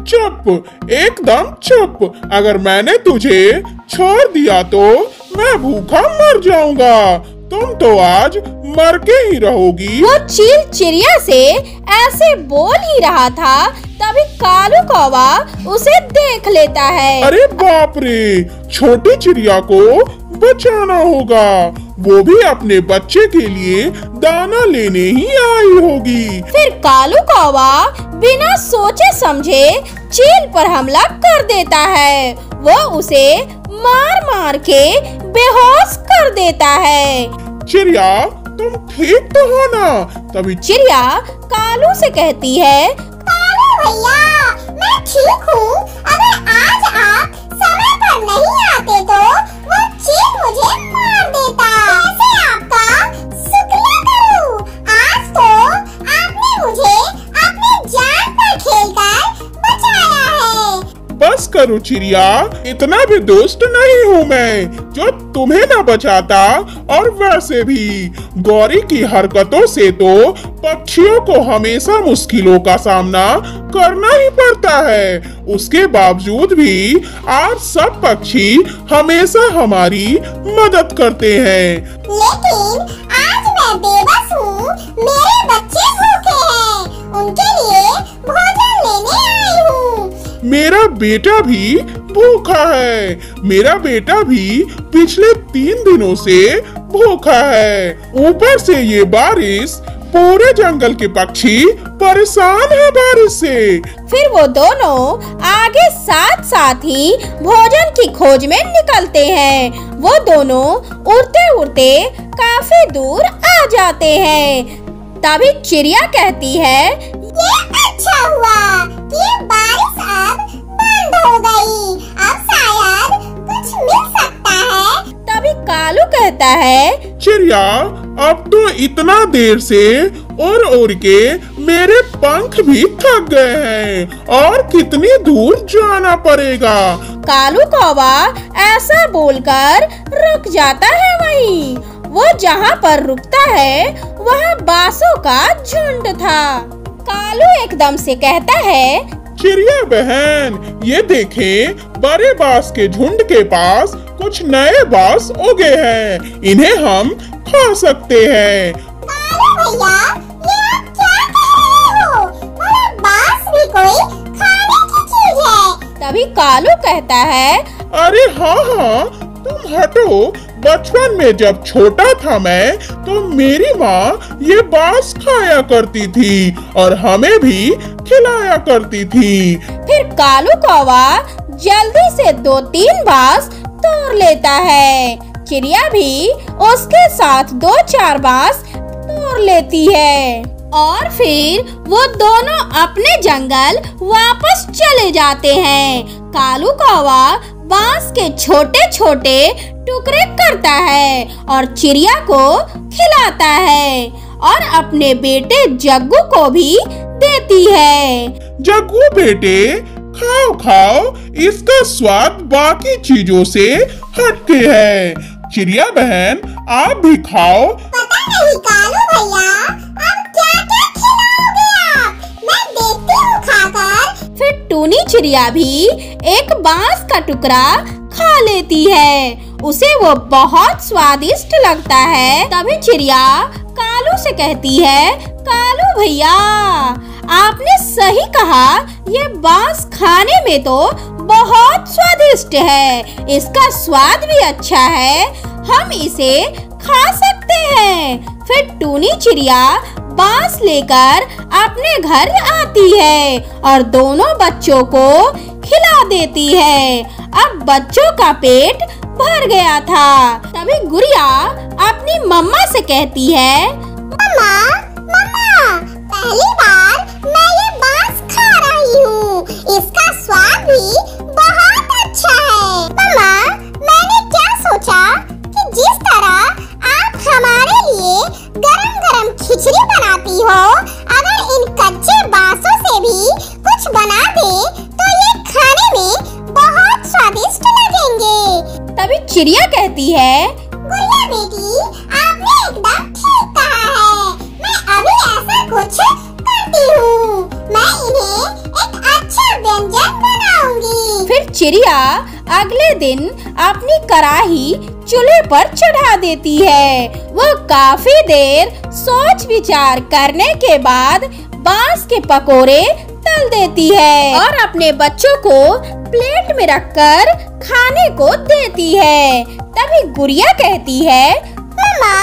चुप, एकदम चुप। अगर मैंने तुझे छोड़ दिया तो मैं भूखा मर जाऊंगा। तुम तो आज मर के ही रहोगी। वो चील चिड़िया से ऐसे बोल ही रहा था, तभी कालू कौवा उसे देख लेता है। अरे बाप रे, छोटी चिड़िया को बचाना होगा। वो भी अपने बच्चे के लिए दाना लेने ही आई होगी। फिर कालू कौवा बिना सोचे समझे चील पर हमला कर देता है। वो उसे मार मार के बेहोश कर देता है। चिड़िया, तुम ठीक तो हो ना? तभी चिड़िया कालू से कहती है, कालू भैया, मैं ठीक हूँ। अगर आज आप समय पर नहीं आते तो वो चील मुझे मार देता। कैसे आपका शुक्रिया करूँ? आज तो आपने मुझे अपनी जान पर खेलकर बचाया है। बस करो चिड़िया, इतना भी दुष्ट नहीं हूँ मैं जो तुम्हें न बचाता। और वैसे भी गौरी की हरकतों से तो पक्षियों को हमेशा मुश्किलों का सामना करना ही पड़ता है। उसके बावजूद भी आज सब पक्षी हमेशा हमारी मदद करते हैं। लेकिन आज मैं बेबस हूँ। मेरे बच्चे भूखे हैं, उनके लिए भोजन लेने आई हूँ। मेरा बेटा भी भूखा है। मेरा बेटा भी पिछले 3 दिनों से भूखा है। ऊपर से ये बारिश, पूरे जंगल के पक्षी परेशान है बारिश से। फिर वो दोनों आगे साथ साथ ही भोजन की खोज में निकलते हैं। वो दोनों उड़ते उड़ते काफी दूर आ जाते हैं। तभी चिड़िया कहती है, ये अच्छा हुआ कि बारिश अब बंद हो गई। अब शायद कुछ मिल सकता है। तभी कालू कहता है, चिड़िया, अब तो इतना देर से उड़ के मेरे पंख भी थक गए हैं। और कितनी दूर जाना पड़ेगा। कालू कौवा ऐसा बोलकर रुक जाता है। वहीं वो जहाँ पर रुकता है वहाँ बांसों का झुंड था। कालू एकदम से कहता है, चिड़िया बहन, ये देखें, बड़े बांस के झुंड के पास कुछ नए बांस उगे हैं। इन्हें हम खा सकते हैं। कालू भैया, ये आप क्या कह रहे हो? भला बांस भी कोई खाने की चीज है? तभी कालू कहता है, अरे हाँ, तुम हटो। बचपन में जब छोटा था मैं, तो मेरी माँ ये बांस खाया करती थी और हमें भी खिलाया करती थी। फिर कालू कौवा जल्दी से 2-3 बांस तोड़ लेता है। चिड़िया भी उसके साथ 2-4 बांस तोड़ लेती है। और फिर वो दोनों अपने जंगल वापस चले जाते हैं। कालू कौवा बांस के छोटे छोटे टुकड़े करता है और चिड़िया को खिलाता है और अपने बेटे जग्गू को भी देती है। जग्गू बेटे, खाओ खाओ, इसका स्वाद बाकी चीजों से हटके है। चिड़िया बहन, आप भी खाओ। पता नहीं कालू भैया, अब क्या क्या खिलाओगे आप? मैं देखती हूँ खाकर। फिर टूनी चिड़िया भी एक बांस का टुकड़ा खा लेती है। उसे वो बहुत स्वादिष्ट लगता है। तभी चिड़िया कालू से कहती है, कालू भैया, आपने सही कहा, ये बांस खाने में तो बहुत स्वादिष्ट है। इसका स्वाद भी अच्छा है, हम इसे खा सकते हैं। फिर टूनी चिड़िया बांस लेकर अपने घर आती है और दोनों बच्चों को खिला देती है। अब बच्चों का पेट भर गया था। तभी गुड़िया अपनी मम्मा से कहती है, मम्मा, मम्मा, पहली बार मैं ये बांस खा रही हूँ। इसका स्वाद भी बहुत अच्छा है। मम्मा, मैंने क्या सोचा कि जिस तरह आप हमारे लिए गरम गरम खिचड़ी बनाती हो, अगर इन कच्चे बांसों से भी कुछ बना दे तो ये खाने में बहुत स्वादिष्ट लगेंगे। तभी चिड़िया कहती है, गुड़िया बेटी, आपने एकदम ठीक कहा है। मैं अभी ऐसा चिड़िया अगले दिन अपनी कढ़ाई चूल्हे पर चढ़ा देती है। वह काफी देर सोच विचार करने के बाद बांस के पकोड़े तल देती है और अपने बच्चों को प्लेट में रखकर खाने को देती है। तभी गुड़िया कहती है, मम्मा,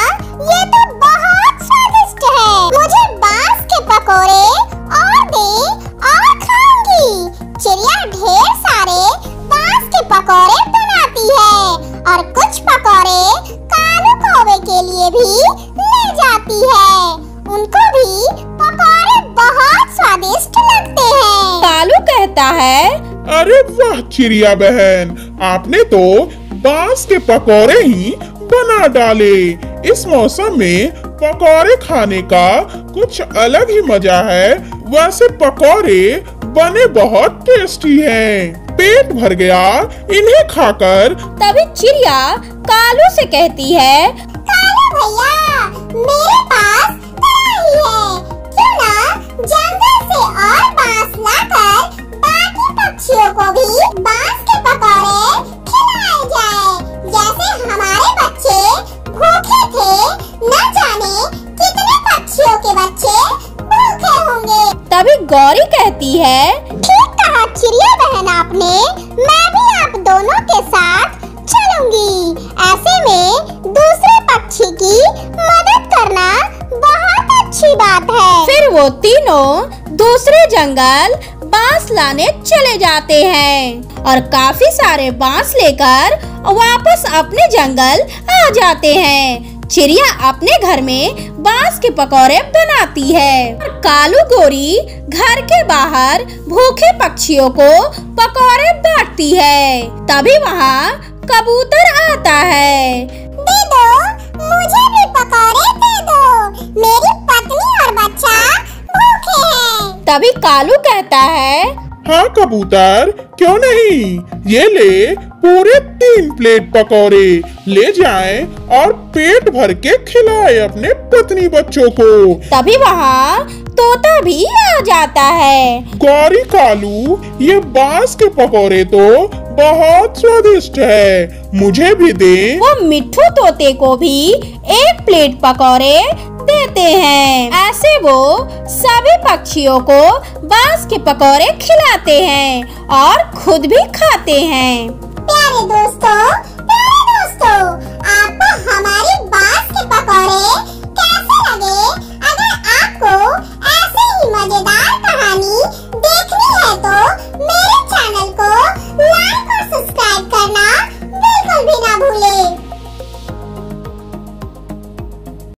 ये तो बहुत स्वादिष्ट है। मुझे बांस के पकोड़े और दे और खाऊंगी। चिड़िया ढेर सारे बांस के पकोड़े बनाती है और कुछ पकोड़े कालू कौवे के लिए भी ले जाती है। उनको भी पकोड़े बहुत स्वादिष्ट लगते हैं। कालू कहता है, अरे वाह चिड़िया बहन, आपने तो बांस के पकौड़े ही बना डाले। इस मौसम में पकौड़े खाने का कुछ अलग ही मजा है। वैसे पकौड़े बने बहुत टेस्टी हैं। पेट भर गया इन्हें खाकर। तभी चिड़िया कालू से कहती है, कालू भैया, मेरे पास कढ़ाई है। क्यों ना जंगल से और बांस लाकर बाकी पक्षियों को भी बांस के पकौड़े खिलाए जाए। जैसे हमारे बच्चे भूखे थे, न जाने कितने पक्षियों के बच्चे भूखे होंगे। तभी गौरी कहती है, ठीक कहा चिड़िया बहन आपने। मैं भी आप दोनों के साथ चलूंगी। ऐसे में दूसरे पक्षी की मदद करना बहुत अच्छी बात है। फिर वो तीनों दूसरे जंगल बांस लाने चले जाते हैं और काफी सारे बांस लेकर वापस अपने जंगल आ जाते हैं। चिड़िया अपने घर में बांस के पकौड़े बनाती है और कालू गोरी घर के बाहर भूखे पक्षियों को पकौड़े बांटती है। तभी वहाँ कबूतर आता है। दे दो, मुझे भी पकौड़े दे दो। मेरी पत्नी और बच्चा भूखे हैं। तभी कालू कहता है, हाँ कबूतर, क्यों नहीं, ये ले पूरे 3 प्लेट पकौड़े ले जाएं और पेट भर के खिलाए अपने पत्नी बच्चों को। तभी वहाँ तोता भी आ जाता है। गौरी कालू, ये बांस के पकौड़े तो बहुत स्वादिष्ट है, मुझे भी दे। वो मिट्ठू तोते को भी 1 प्लेट पकौड़े देते हैं। ऐसे वो सभी पक्षियों को बांस के पकौड़े खिलाते हैं और खुद भी खाते हैं। प्यारे दोस्तों, आपको हमारी बांस के पकौड़े